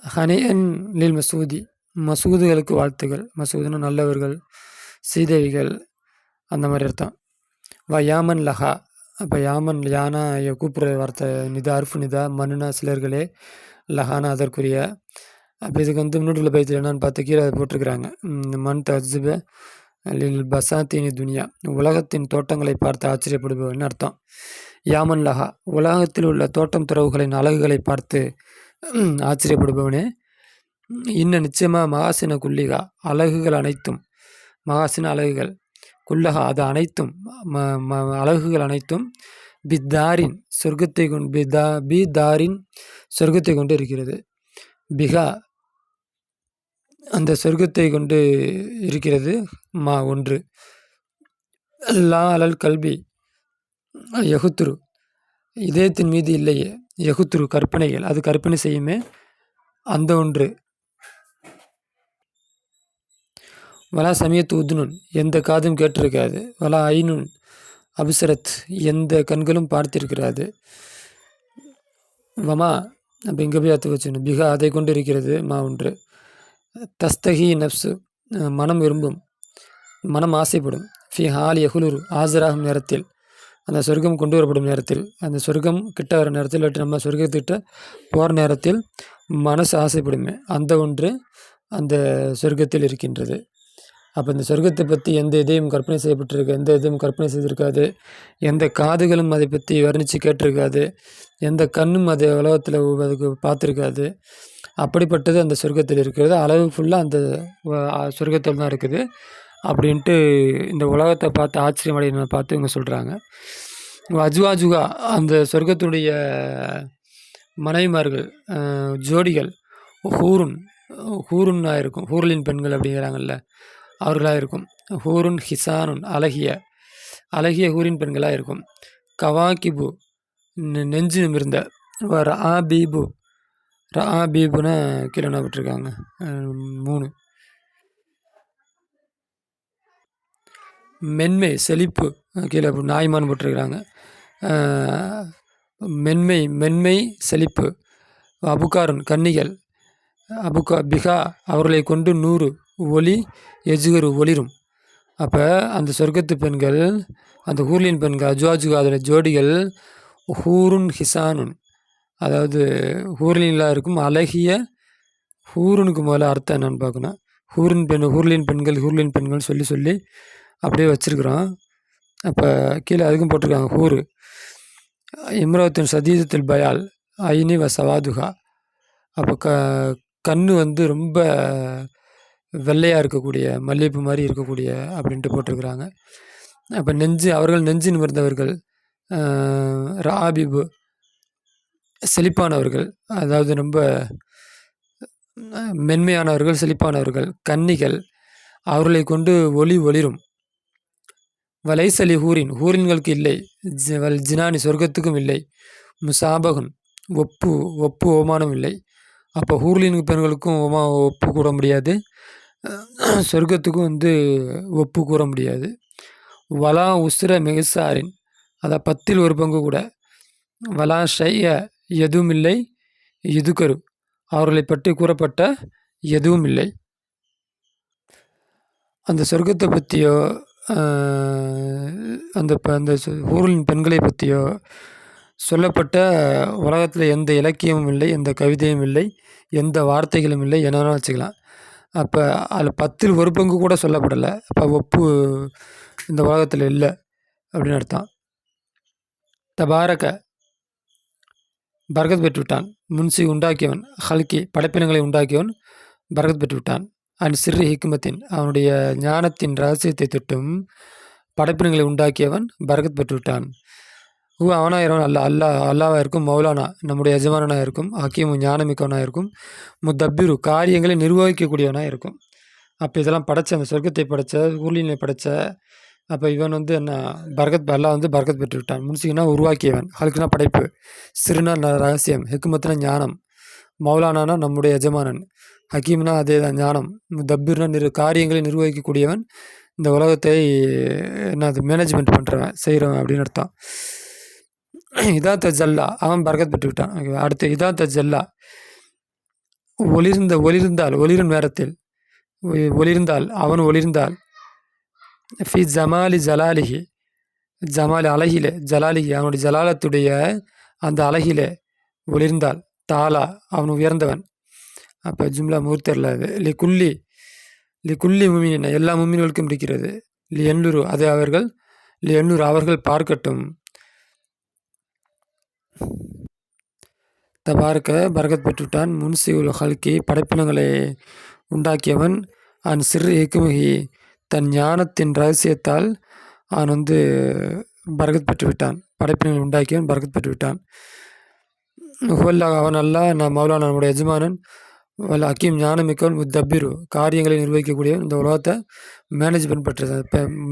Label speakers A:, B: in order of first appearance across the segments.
A: ஹனியன் லில் மசூதி, மசூதுகளுக்கு வாழ்த்துகள். மசூதுன்னா நல்லவர்கள், சீதேவிகள், அந்த மாதிரி அர்த்தம். யாமன் லஹா, அப்போ யாமன் யானா கூப்பிட்ற வார்த்தை நிதா, அர்ஃபு நிதா. மனுனா சிலர்களே, லஹானா அதற்குரிய. அப்போ இதுக்கு முன்னாடி உள்ள பைத்தில் என்னன்னு பார்த்து கீழே போட்டிருக்கிறாங்க. மண் தஜ்ப லில் பசாத்தீனி துனியா, உலகத்தின் தோட்டங்களை பார்த்து ஆச்சரியப்படுபவன்னு அர்த்தம். யாமன் லஹா, உலகத்தில் உள்ள தோட்டம் துறவுகளின் அழகுகளை பார்த்து ஆச்சரியப்படுபவனே. இன்னும் நிச்சயமாக மகாசின குல்லிகா, அழகுகள் அனைத்தும். மகாசின அழகுகள், குல்லகா அது அனைத்தும், அழகுகள் அனைத்தும். பித்தாரின் சொர்க்கத்தை கொண்டு, பிதாரின் சொர்க்கத்தை கொண்டு இருக்கிறது. பிகா அந்த சொர்க்கத்தை கொண்டு இருக்கிறது. ஒன்று. லா அலல் கல்வி யகுத்துரு, இதயத்தின் மீது இல்லையே. யகுத்துரு கற்பனைகள், அது கற்பனை செய்யுமே அந்த ஒன்று. வலா சமயத்து உத்னுன், எந்த காதும் கேட்டிருக்காது. வலா ஐனுன் அபிசரத், எந்த கண்களும் பார்த்திருக்கிறாது. வமா, அப்போ இங்கே போய் அத்து வச்சுணும். பிகா அதை கொண்டு இருக்கிறது. ஒன்று. தஸ்தகி நப்சு, மனம் விரும்பும், மனம் ஆசைப்படும். ஃபி ஹால் யகுலுரு, ஆஜராகும் நேரத்தில், அந்த சொர்க்கம் கொண்டு வரப்படும் நேரத்தில், அந்த சொர்க்கம் கிட்ட வர நேரத்தில், இல்லாட்டி நம்ம சொர்க்கத்திட்ட போகிற நேரத்தில் மனசு ஆசைப்படுமே அந்த ஒன்று அந்த சொர்க்கத்தில் இருக்கின்றது. அப்போ இந்த சொர்க்கத்தை பற்றி எந்த இதையும் கற்பனை செய்யப்பட்டிருக்கு, எந்த இதையும் கற்பனை செய்திருக்காது. எந்த காதுகளும் அதை பற்றி வர்ணித்து கேட்டிருக்காது. எந்த கண்ணும் அதை உலகத்தில் அதுக்கு பார்த்துருக்காது. அப்படிப்பட்டது அந்த சொர்க்கத்தில் இருக்கிறது. அளவு ஃபுல்லாக அந்த சொர்க்கத்தில் தான் இருக்குது அப்படின்ட்டு இந்த உலகத்தை பார்த்து ஆச்சரியம் அடையின பார்த்து இவங்க சொல்கிறாங்க. அஜ்வாஜுகா, அந்த சொர்க்கத்துடைய மனைவிமார்கள், ஜோடிகள். ஹூருன், ஹூருன்னாக இருக்கும். ஹூர்லின் பெண்கள் அப்படிங்கிறாங்கல்ல, அவர்களாக இருக்கும். ஹூருன் ஹிசானுன், அழகிய ஹூரின் பெண்களாக இருக்கும். கவாகிபு, நெஞ்சு நிமிர்ந்த. ரஆபீபு, ரஆபீபுனா கீழே என்ன விட்டுருக்காங்க 3. மென்மை, செழிப்பு, கீழே நாய்மான் போட்டிருக்கிறாங்க. மென்மை செழிப்பு. அபுகாரன், கன்னிகள். பிகா, அவர்களை கொண்டு 100 ஒளி, எஜுகரு ஒளிரும். அப்போ அந்த சொர்க்கத்து பெண்கள், அந்த ஹூர்லின் பெண்கள், அஜ்வாஜுகா அதில் ஜோடிகள். ஹூருன் ஹிசானுன், அதாவது ஹூர்லின்லாம் இருக்கும் அழகிய. ஹூருனுக்கு முதல்ல அர்த்தம் என்னன்னு பார்க்கணும். ஹூர்லின் பெண்கள் சொல்லி அப்படியே வச்சுருக்குறோம். அப்போ கீழே அதுக்கும் போட்டிருக்காங்க. ஹூரு இம்ரத்தின் சதீதத்தில் பயால் ஐனி சவாதுகா, அப்போ கண்ணு ரொம்ப வெள்ளையாக இருக்கக்கூடிய, மல்லிகைப்பூ மாதிரி இருக்கக்கூடிய அப்படின்ட்டு போட்டிருக்கிறாங்க. அப்போ அவர்கள் நெஞ்சு நிமிர்ந்தவர்கள். ராபிபு, செழிப்பானவர்கள், அதாவது ரொம்ப மென்மையானவர்கள், செழிப்பானவர்கள். கன்னிகள், அவர்களை கொண்டு ஒளிரும். வலைசலி ஹூரின்களுக்கு இல்லை. ஜினானி, சொர்க்கத்துக்கும் இல்லை. முசாபகுன், ஒப்பு ஓமானம் இல்லை. அப்போ ஹூர்லின் பெண்களுக்கும் ஒப்பு கூற முடியாது, சொர்க்கத்துக்கும் ஒப்பு கூற முடியாது. வலா உஸ்ர மெஹசாரின், அதை 10ல் 1 பங்கு கூட. வலா ஷைய, எதுவும் இல்லை. இதுக்கரு, அவர்களை பற்றி கூறப்பட்ட எதுவும் இல்லை. அந்த சொர்க்கத்தை பற்றியோ அந்த ஹூர்லின் பெண்களை பற்றியோ சொல்லப்பட்ட உலகத்தில் எந்த இலக்கியமும் இல்லை, எந்த கவிதையும் இல்லை, எந்த வார்த்தைகளும் இல்லை, என்னன்னா வச்சுக்கலாம். அப்போ அதில் 10ல் 1 பங்கு கூட சொல்லப்படலை. அப்போ ஒப்பு இந்த உலகத்தில் இல்லை அப்படின்னு அர்த்தம். தபாரக, பரகத் பெற்றுவிட்டான். முன்சி, உண்டாக்கியவன். ஹல்கி, படைப்பினங்களை உண்டாக்கியவன் பரகத் பெற்றுவிட்டான். சிறு ஹிக்மத்தின், அவனுடைய ஞானத்தின் ரகசியத்தை தொட்டும் படைப்பினங்களை உண்டாக்கியவன் பரகத் பெற்றுவிட்டான். அவனாக இரவன் அல்லாவாக இருக்கும். மௌலானா, நம்முடைய எஜமானனாக இருக்கும். ஹக்கீமும், ஞானமிக்கவனாக இருக்கும். முத்தப்பிரு, காரியங்களை நிர்வகிக்கக்கூடியவனாக இருக்கும். அப்போ இதெல்லாம் படைச்ச, அந்த சொர்க்கத்தை படைச்ச, ஊர்லினை படைச்ச. அப்போ இவன் என்ன அல்லாஹ் பரகத் பெற்றுவிட்டான். முன்சினா உருவாக்கியவன், ஹல்குனா படைப்பு, சிறுனா ரகசியம், ஹிக்மத்துனா ஞானம், மௌலானானா நம்முடைய எஜமானன், ஹக்கீம்னா அதே தான் ஞானம், முத்தப்பிர்னா காரியங்களை நிர்வகிக்கக்கூடியவன், இந்த உலகத்தை மேனேஜ்மெண்ட் பண்ணுறவன், செய்கிறவன் அப்படின்னு அர்த்தம். இதா தஜல்லா, அவன் பரகத் பெற்றுவிட்டான். அடுத்து இதா தஜல்லா, ஒளிரும் நேரத்தில் அவன் ஒளிர்ந்தால் ஃபி ஜமாலி ஜலாலிஹி, ஜமாலி அழகிலே, ஜலாலிஹி அவனுடைய ஜலாலத்துடைய அந்த அழகிலே ஒளிர்ந்தால், தாலா அவன் உயர்ந்தவன். அப்போ ஜும்லா மூர்த்தரில் அது லிக்குல்லி முமினின் எல்லா முமின்களுக்கும் இருக்கிறது. லியன்லுரு அது அவர்கள், லியன்லுரு அவர்கள் பார்க்கட்டும். தபாரக்க பரகத் பெற்றுவிட்டான். முன்சிவுல் ஹல்கி படைப்பினங்களை உண்டாக்கியவன். சிறு ஹிக்மஹி தன் ஞானத்தின் ரகசியத்தால் அவன் பரகத் பெற்றுவிட்டான். படைப்பினங்களை உண்டாக்கியவன் பரகத் பெற்றுவிட்டான். அவன் அல்லா நான் மௌலானா நம்முடைய எஜமானன். ஹக்கீம் ஞானமிக்கவன் முத்தப்பிரு காரியங்களை நிர்வகிக்கக்கூடியவன். இந்த உலகத்தை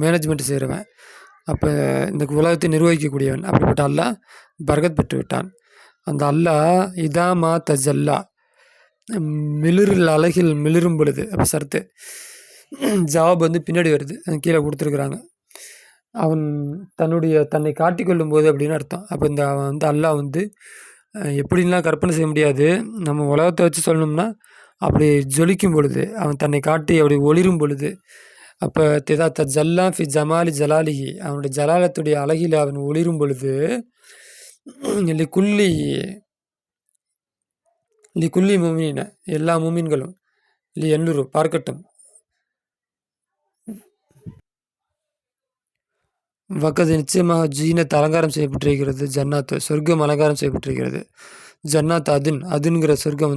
A: மேனேஜ்மெண்ட் செய்கிறவன். அப்போ இந்த உலகத்தை நிர்வகிக்கக்கூடியவன். அப்படிப்பட்ட அல்லா பரகத் பெற்று விட்டான். அந்த அல்லாஹ் இதாமா தஜல்லா மிளிரில் அழகில் மிளிரும் பொழுது, அப்போ சர்த்து ஜவாப் பின்னாடி வருது, கீழே கொடுத்துருக்குறாங்க. அவன் தன்னை காட்டிக்கொள்ளும் போது அப்படின்னு அர்த்தம். அப்போ அவன் அல்லாஹ் எப்படின்லாம் கற்பனை செய்ய முடியாது. நம்ம உலகத்தை வச்சு சொல்லணும்னா அப்படி ஜொலிக்கும் பொழுது, அவன் தன்னை காட்டி அப்படி ஒளிரும் பொழுது, அப்போ ஜல்லா ஃபி ஜமாலி ஜலாலிஹி அவனுடைய ஜலாலத்துடைய அழகில் அவன் ஒளிரும் பொழுது, லிக்குல்லி மூமின எல்லா மூமின்களும் எல்லோரும் பார்க்கட்டும். வக்கது நிச்சயமாக ஜீனத் அலங்காரம் செய்யப்பட்டிருக்கிறது. ஜன்னாத் சொர்க்கம் அலங்காரம் செய்யப்பட்டிருக்கிறது. ஜன்னாத் அதுங்கிற சொர்க்கம்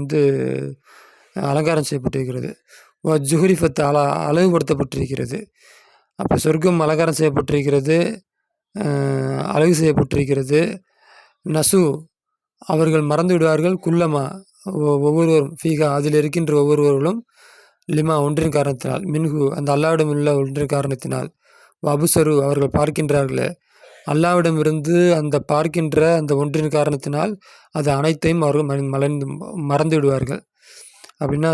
A: அலங்காரம் செய்யப்பட்டிருக்கிறது. ஜுஹரிஃபத் அழகுபடுத்தப்பட்டிருக்கிறது. அப்போ சொர்க்கம் அலங்காரம் செய்யப்பட்டிருக்கிறது, அழகு செய்யப்பட்டிருக்கிறது. நசு அவர்கள் மறந்து விடுவார்கள். குல்லமா ஒவ்வொருவரும் ஃபீகா அதில் இருக்கின்ற ஒவ்வொருவர்களும் லிமா ஒன்றின் காரணத்தினால், மின்ஹு அந்த அல்லாவிடம் உள்ள ஒன்றின் காரணத்தினால், அபுசரு அவர்கள் பார்க்கின்றார்களே அல்லாவிடமிருந்து அந்த பார்க்கின்ற அந்த ஒன்றின் காரணத்தினால் அது அனைத்தையும் அவர்கள் மறந்து விடுவார்கள். அப்படின்னா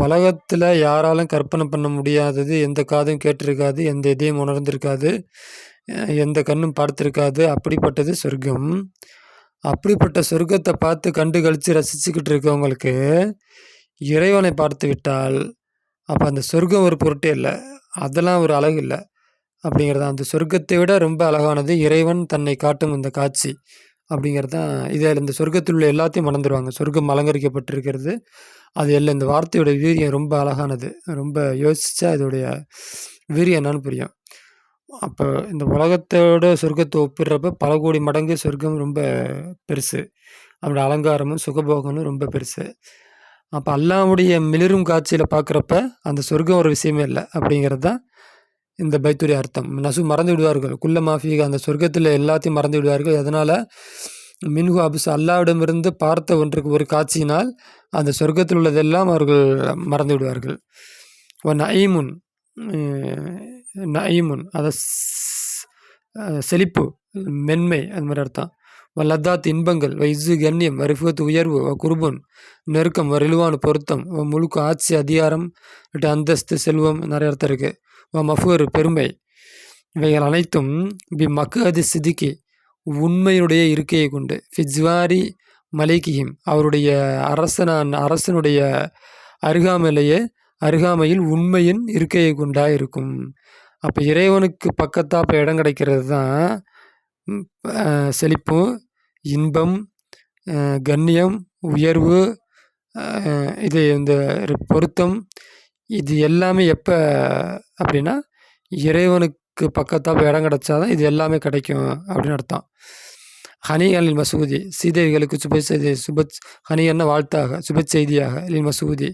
A: உலகத்தில் யாராலும் கற்பனை பண்ண முடியாதது, எந்த காதும் கேட்டிருக்காது, எந்த இதயம் உணர்ந்திருக்காது, எந்த கண்ணும் பார்த்துருக்காது. அப்படிப்பட்டது சொர்க்கம். அப்படிப்பட்ட சொர்க்கத்தை பார்த்து கண்டு கழித்து ரசிச்சுக்கிட்டு இருக்கவங்களுக்கு இறைவனை பார்த்து விட்டால் அப்போ அந்த சொர்க்கம் ஒரு பொருட்டே இல்லை, அதெல்லாம் ஒரு அழகு இல்லை அப்படிங்கிறது. அந்த சொர்க்கத்தை விட ரொம்ப அழகானது இறைவன் தன்னை காட்டும் இந்த காட்சி அப்படிங்கிறது தான். இதில் இந்த சொர்க்கத்தில் உள்ள எல்லாத்தையும் மறந்துடுவாங்க. சொர்க்கம் அலங்கரிக்கப்பட்டிருக்கிறது, அது எல்லாம் இந்த வார்த்தையோட வீரியம் ரொம்ப அழகானது. ரொம்ப யோசித்தா இதோடைய வீரியம் என்னன்னு புரியும். அப்போ இந்த உலகத்தோட சொர்க்கத்தை ஒப்பிடுறப்ப பல கோடி மடங்கு சொர்க்கம் ரொம்ப பெருசு. அதோட அலங்காரமும் சுகபோகமும் ரொம்ப பெருசு. அப்போ அல்லாவுடைய மிளிரும் காட்சியில் பார்க்குறப்ப அந்த சொர்க்கம் ஒரு விஷயமே இல்லை அப்படிங்கிறது தான் இந்த பைத்துடைய அர்த்தம். மறந்து விடுவார்கள். குள்ள மாஃபிக அந்த சொர்க்கத்தில் எல்லாத்தையும் மறந்து விடுவார்கள். அதனால் மின்ஹு அபுஸ் அல்லாவிடமிருந்து பார்த்த ஒரு காட்சியினால் அந்த சொர்க்கத்தில் உள்ளதெல்லாம் அவர்கள் மறந்து விடுவார்கள். நயீமுன் அதை செழிப்பு, மென்மை, அந்த மாதிரி அர்த்தம். லத்தாத் இன்பங்கள், இஸ்ஸு கண்ணியம், ரிஃபத் உயர்வு, குர்பன் நெருக்கம், ரிலுவான் பொருத்தம், முழுக்க ஆட்சி அதிகாரம், அந்தஸ்து செல்வம், நிறைய அர்த்தம் இருக்குது. மஃபூர் பெருமை, இவைகள் அனைத்தும் மக்கு சிதிக்கி உண்மையுடைய இருக்கையை கொண்டு, ஃபிஜ்வாரி மலிகிஹிம் அவருடைய அரசனுடைய அருகாமையில் உண்மையின் இருக்கையை கொண்டா இருக்கும். அப்போ இறைவனுக்கு பக்கத்தாப்ப இடம் கிடைக்கிறது தான் செழிப்பு, இன்பம், கண்ணியம், உயர்வு, இது இந்த பொருத்தம். இது எல்லாமே எப்போ அப்படின்னா இறைவனுக்கு பக்கத்தாப்ப இடம் கிடைச்சாதான் இது எல்லாமே கிடைக்கும் அப்படின்னு அர்த்தம். ஹனியலில் மசூதி சீதேவிகளுக்கு ஹனியன்னா வாழ்த்தாக, சுப செய்தியாக, லில் மசூதி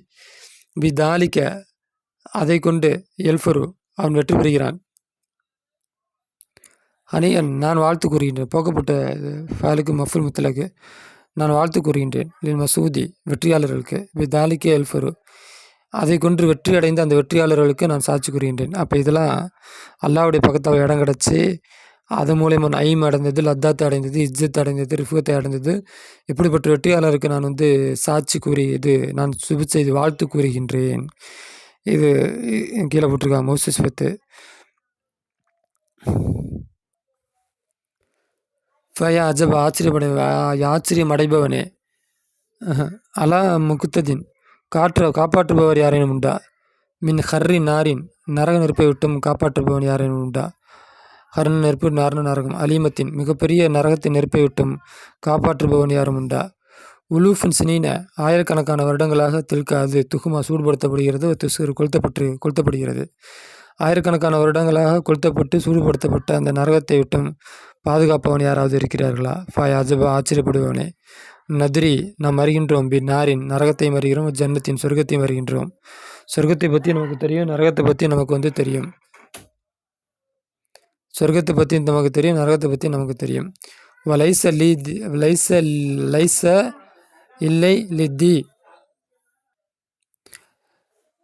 A: தாலிக்க அதை கொண்டு எல்ஃபரு அவன் வெற்றி பெறுகிறான். ஹனியன் நான் வாழ்த்து கூறுகின்றேன். போக்கப்பட்ட ஃபேலுக்கு மஃபுல் முத்தலக்கு நான் வாழ்த்து கூறுகின்றேன். லில் மசூதி வெற்றியாளர்களுக்கு, தாலிக்க எல்ஃபரு அதை கொண்டு வெற்றி அடைந்த அந்த வெற்றியாளர்களுக்கு நான் சாட்சி கூறுகின்றேன். அப்போ இதெல்லாம் அல்லாவுடைய பக்கத்தால் இடம் கிடச்சி அது மூலயமா நயீம் அடைந்தது, லத்தாத்தை அடைந்தது, இஜ்ஜத் அடைந்தது, ரிஃபத்தை அடைந்தது. இப்படிப்பட்ட வெற்றியாளருக்கு நான் சாட்சி கூறி நான் சுப செய்து வாழ்த்து கூறுகின்றேன். இது கீழே போட்டிருக்காங்க மோசஸ் பத்து. ஃபயா அஜப் ஆச்சரியம் அடைபவனே, அலா முகுத்ததின் காப்பாற்றுபவர் யாரேனும் உண்டா? மின் ஹர்ரி நாரின் நரக நெருப்பை விட்டும் காப்பாற்றுபவன் யாரேனும் உண்டா? ஹர்ன நெருப்பு, நார்ன நரகம். அலீமத்தின் மிகப்பெரிய நரகத்தின் நெருப்பை விட்டும் காப்பாற்றுபவன் யாரும் உண்டா? உலூஃபின் சினீன ஆயிரக்கணக்கான வருடங்களாக தில்க அது துகுமா சூடுபடுத்தப்படுகிறது, துசுறு கொளுத்தப்படுகிறது. ஆயிரக்கணக்கான வருடங்களாக கொளுத்தப்பட்டு சூடுபடுத்தப்பட்ட அந்த நரகத்தை விட்டும் பாதுகாப்பவன் யாராவது இருக்கிறார்களா? ஃபாய் அஜபா ஆச்சரியப்படுபவனே. நதிரி நாம் அறிகின்றோம், நாரின் நரகத்தையும் அறிகிறோம், ஜன்னத்தின் சொர்க்கத்தையும் அறிகின்றோம். சொர்க்கத்தை பற்றி நமக்கு தெரியும், நரகத்தை பற்றி நமக்கு தெரியும். சொர்க்கத்தை பற்றி நமக்கு தெரியும், நரகத்தை பற்றி நமக்கு தெரியும். லைச இல்லை லித்தி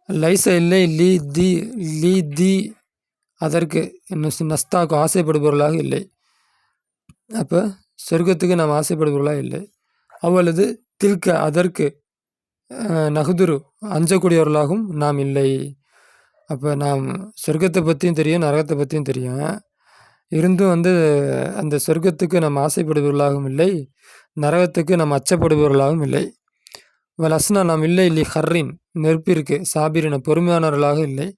A: லைச இல்லை லீ தி அதற்கு நஸ்தாக்கு ஆசைப்படுபவர்களாக இல்லை. அப்போ சொர்க்கத்துக்கு நாம் ஆசைப்படுபவர்களாக இல்லை. அவ்வளவு தில்க அதற்கு நகுதுரு அஞ்சக்கூடியவர்களாகவும் நாம் இல்லை. அப்போ நாம் சொர்க்கத்தை பற்றியும் தெரியும், நரகத்தை பற்றியும் தெரியும். இருந்தும் அந்த சொர்க்கத்துக்கு நாம் ஆசைப்படுபவர்களாகவும் இல்லை, நரகத்துக்கு நாம் அச்சப்படுபவர்களாகவும் இல்லை. வலஸ்னா நாம் இல்லை லி ஹர்ரின் நெருப்பிற்கு, சாபிரின பொறுமையானவர்களாக இல்லை.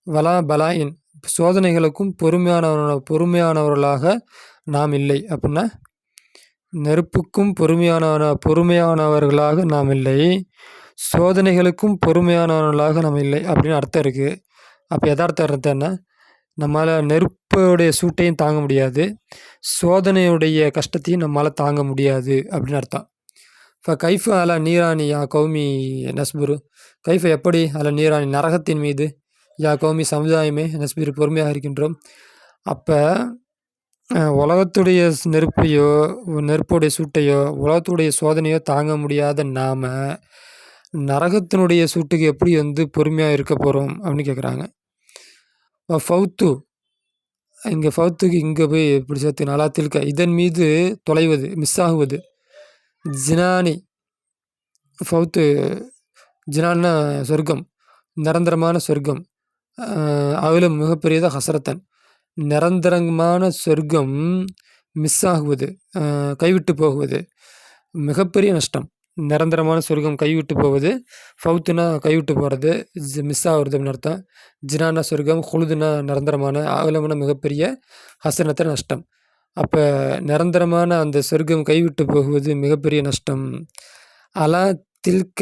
A: வலா பலாயின் சோதனைகளுக்கும் பொறுமையானவர்களாக நாம் இல்லை. அப்படின்னா நெருப்புக்கும் பொறுமையானவர்களாக நாம் இல்லை, சோதனைகளுக்கும் பொறுமையானவர்களாக நாம் இல்லை அப்படின்னு அர்த்தம் இருக்குது. அப்போ யதார்த்த அர்த்தம் என்ன? நம்மளால் நெருப்புடைய சூட்டையும் தாங்க முடியாது, சோதனையுடைய கஷ்டத்தையும் நம்மளால் தாங்க முடியாது அப்படின்னு அர்த்தம். இப்போ கைஃப அல நீராணி யா கௌமி நஸ்புரு, கைஃப எப்படி அல நீராணி நரகத்தின் மீது, யா கௌமி சமுதாயமே நஸ்பிரு பொறுமையாக இருக்கின்றோம். அப்போ உலகத்துடைய நெருப்பையோ நெருப்புடைய சூட்டையோ உலகத்துடைய சோதனையோ தாங்க முடியாத நாம் நரகத்தினுடைய சூட்டுக்கு எப்படி பொறுமையாக இருக்க போகிறோம் அப்படின்னு கேட்குறாங்க. ஃபவுத்து இங்கே ஃபவுத்துக்கு இங்கே போய் எப்படி சேர்த்து நலாத்தில்க இதன் மீது தொலைவது, மிஸ் ஆகுவது. ஜினானி ஃபவுத்து ஜினான்னா சொர்க்கம், நிரந்தரமான சொர்க்கம். அதில் மிகப்பெரியதாக ஹசரத்தன் நிரந்தரமான சொர்க்கம் மிஸ் ஆகுவது, கைவிட்டு போகுவது மிகப்பெரிய நஷ்டம். நிரந்தரமான சொர்க்கம் கைவிட்டு போவது, ஃபவுத்துனா கைவிட்டு போகிறது, மிஸ் ஆகுறது அப்படின்னு அர்த்தம். ஜினானா சொர்க்கம், ஹுலுதுனா நிரந்தரமான, அகலமான மிகப்பெரிய, ஹசனத்தை நஷ்டம். அப்போ நிரந்தரமான அந்த சொர்க்கம் கைவிட்டு போகுவது மிகப்பெரிய நஷ்டம். அலா தில்க,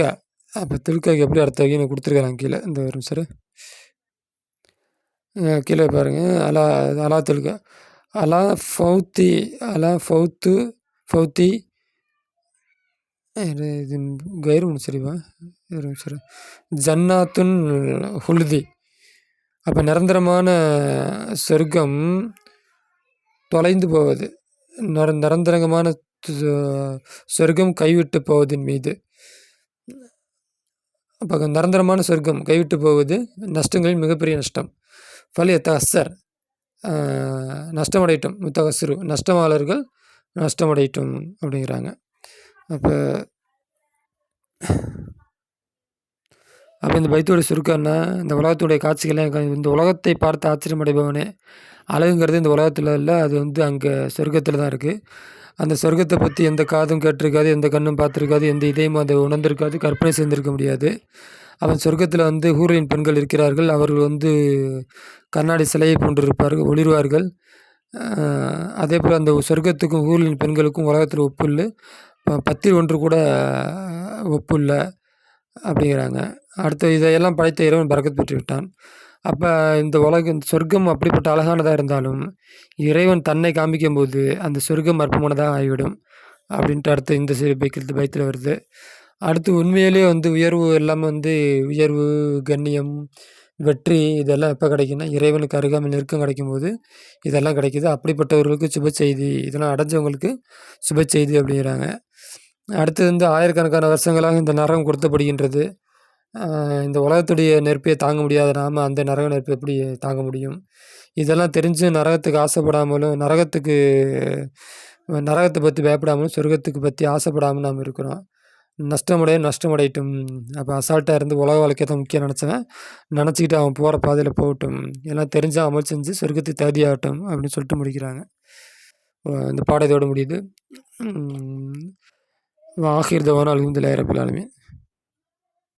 A: அப்போ தில்காக்கு எப்படி அர்த்தம் கொடுத்துருக்காங்க கீழே இந்த ஒரு நிமிஷம் கீழே பாருங்கள். அலா தில்க அலா ஃபவுத்தி இது கயிறு ஒன்று சரிவா சரி ஜன்னாத்துன் ஹுல்தி. அப்போ நிரந்தரமான சொர்க்கம் தொலைந்து போவது, நிரந்தரமான சொர்க்கம் கைவிட்டு போவதின் மீது. அப்போ நிரந்தரமான சொர்க்கம் கைவிட்டு போவது நஷ்டங்களில் மிகப்பெரிய நஷ்டம். ஃபலிய தஹர் நஷ்டமடையட்டும், முத்தகசுரு நஷ்டமாளர்கள் நஷ்டமடையட்டும் அப்படிங்கிறாங்க. அப்போ இந்த பைத்தோட சுருக்கம்னா, இந்த உலகத்துடைய காட்சிகளை இந்த உலகத்தை பார்த்து ஆச்சரியமடைபவனே, அழகுங்கிறது இந்த உலகத்தில் இல்லை, அது அங்கே சொர்க்கத்தில் தான் இருக்குது. அந்த சொர்க்கத்தை பற்றி எந்த காதும் கேட்டிருக்காது, எந்த கண்ணும் பார்த்துருக்காது, எந்த இதயமும் அதை உணர்ந்திருக்காது, கற்பனை செய்திருக்க முடியாது. அவன் சொர்க்கத்தில் ஹூரின் பெண்கள் இருக்கிறார்கள். அவர்கள் கண்ணாடி சிலையை போன்றிருப்பார்கள், ஒளிர்வார்கள். அதே போல் அந்த சொர்க்கத்துக்கும் ஹூரின் பெண்களுக்கும் உலகத்தில் ஒப்பு இல்லை, 10 ஒன்று கூட ஒப்பு இல்லை அப்படிங்கிறாங்க. அடுத்து இதையெல்லாம் படைத்த இறைவன் பரக்கத் பெற்று விட்டான். அப்போ இந்த சொர்க்கம் அப்படிப்பட்ட அழகானதாக இருந்தாலும் இறைவன் தன்னை காமிக்கும்போது அந்த சொர்க்கம் அற்பமானதாக ஆகிவிடும் அப்படின்ட்டு அடுத்து இந்த பைத்தில் வருது. அடுத்து உண்மையிலே உயர்வு எல்லாமே உயர்வு, கண்ணியம், வெற்றி இதெல்லாம் எப்போ கிடைக்குன்னா இறைவனுக்கு அருகாமல் நெருக்கம் கிடைக்கும்போது இதெல்லாம் கிடைக்கிது. அப்படிப்பட்டவர்களுக்கு சுப செய்தி, இதெல்லாம் அடைஞ்சவங்களுக்கு சுப செய்தி அப்படிங்கிறாங்க. அடுத்து ஆயிரக்கணக்கான வருஷங்களாக இந்த நரகம் கொடுத்தப்படுகின்றது. இந்த உலகத்துடைய நெருப்பையை தாங்க முடியாத நாம் அந்த நரக நெருப்பை எப்படி தாங்க முடியும்? இதெல்லாம் தெரிஞ்சு நரகத்துக்கு ஆசைப்படாமலும், நரகத்தை பற்றி பயப்படாமலும், சொர்க்கத்துக்கு பற்றி ஆசைப்படாமல் நாம் இருக்கிறோம். நஷ்டமடையட்டும். அப்போ அசால்ட்டாக இருந்து உலக வாழ்க்கை தான் முக்கியம் நினச்சிக்கிட்டு அவன் போகிற பாதையில் போகட்டும், எல்லாம் தெரிஞ்சால் அமல் செஞ்சு சொர்க்கத்துக்கு தகுதியாகட்டும் அப்படின்னு சொல்லிட்டு முடிக்கிறாங்க. இந்த பாடம் இதோடு முடியுது. வாஹிர் தவானா அல்ஹம்துலில்லாஹி ரப்பில் ஆலமீன்.